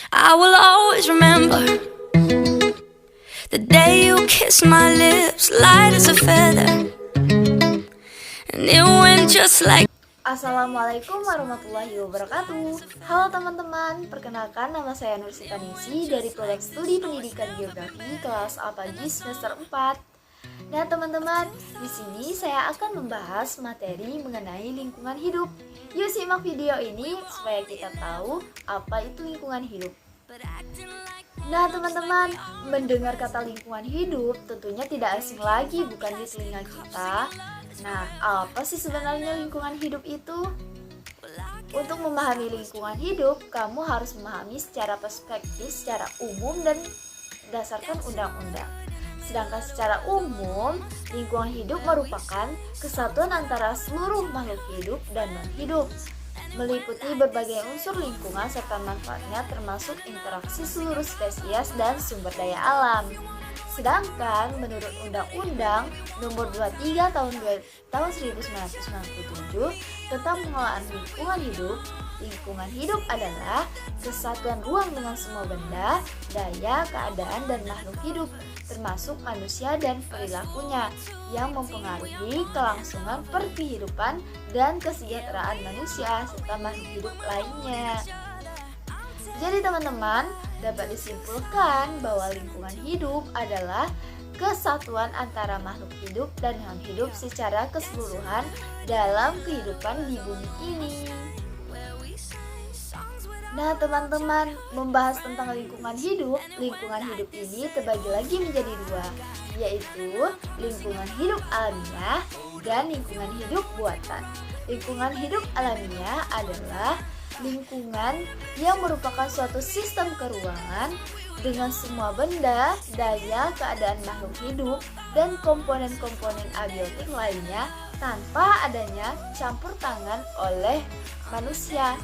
I will always remember the day you kissed my lips, light as a feather, and it went just like. Assalamualaikum warahmatullahi wabarakatuh. Halo teman-teman, perkenalkan nama saya Nur Sitanisi dari Program Studi Pendidikan Geografi kelas A pagi semester 4. Nah teman-teman, di sini saya akan membahas materi mengenai lingkungan hidup. Yuk simak video ini supaya kita tahu apa itu lingkungan hidup. Nah teman-teman, mendengar kata lingkungan hidup tentunya tidak asing lagi bukan di telinga kita. Nah, apa sih sebenarnya lingkungan hidup itu? Untuk memahami lingkungan hidup, kamu harus memahami secara perspektif, secara umum dan berdasarkan undang-undang. Sedangkan secara umum, lingkungan hidup merupakan kesatuan antara seluruh makhluk hidup dan non-hidup, meliputi berbagai unsur lingkungan serta manfaatnya termasuk interaksi seluruh spesies dan sumber daya alam. Sedangkan menurut Undang-Undang Nomor 23 tahun 1997 tentang pengelolaan lingkungan hidup adalah kesatuan ruang dengan semua benda, daya, keadaan, dan makhluk hidup, termasuk manusia dan perilakunya, yang mempengaruhi kelangsungan perkehidupan dan kesejahteraan manusia serta makhluk hidup lainnya. Jadi teman-teman, dapat disimpulkan bahwa lingkungan hidup adalah kesatuan antara makhluk hidup dan non-hidup secara keseluruhan dalam kehidupan di bumi ini. Nah teman-teman, membahas tentang lingkungan hidup ini terbagi lagi menjadi dua, yaitu lingkungan hidup alamiah dan lingkungan hidup buatan. Lingkungan hidup alamiah adalah lingkungan yang merupakan suatu sistem keruangan dengan semua benda, daya, keadaan makhluk hidup, dan komponen-komponen abiotik lainnya tanpa adanya campur tangan oleh manusia,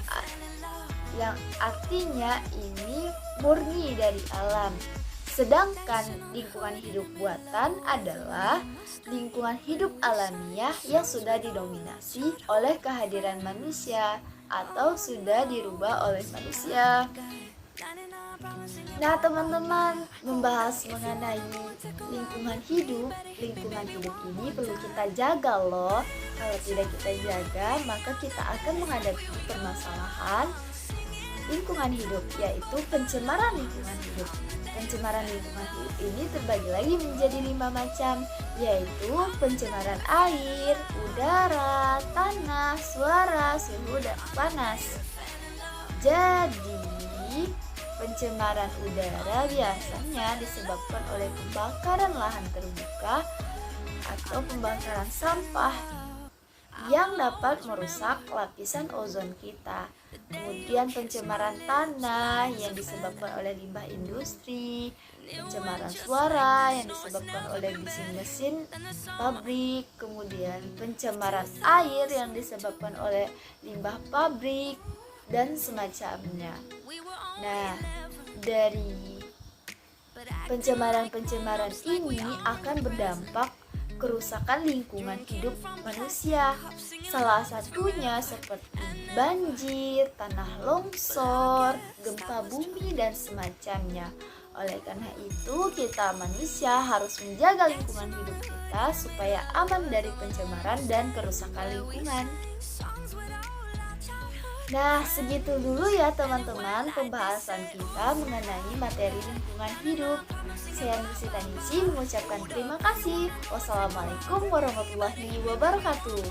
yang artinya ini murni dari alam. Sedangkan lingkungan hidup buatan adalah lingkungan hidup alamiah yang sudah didominasi oleh kehadiran manusia atau sudah dirubah oleh manusia. Nah teman-teman, membahas mengenai lingkungan hidup ini perlu kita jaga loh. Kalau tidak kita jaga, maka kita akan menghadapi permasalahan lingkungan hidup, yaitu pencemaran lingkungan hidup. Pencemaran lingkungan hidup ini terbagi lagi menjadi 5 macam, yaitu pencemaran air, udara, tanah, suara, suhu, dan panas. Jadi, pencemaran udara biasanya disebabkan oleh pembakaran lahan terbuka atau pembakaran sampah yang dapat merusak lapisan ozon kita. Kemudian pencemaran tanah yang disebabkan oleh limbah industri, pencemaran suara yang disebabkan oleh bising mesin pabrik, kemudian pencemaran air yang disebabkan oleh limbah pabrik dan semacamnya. Nah, dari pencemaran ini akan berdampak kerusakan lingkungan hidup manusia. Salah satunya seperti banjir, tanah longsor, gempa bumi, dan semacamnya. Oleh karena itu, kita manusia harus menjaga lingkungan hidup kita supaya aman dari pencemaran dan kerusakan lingkungan. Nah, segitu dulu ya teman-teman pembahasan kita mengenai materi lingkungan hidup. Saya Nur Sitanisi mengucapkan terima kasih. Wassalamualaikum warahmatullahi wabarakatuh.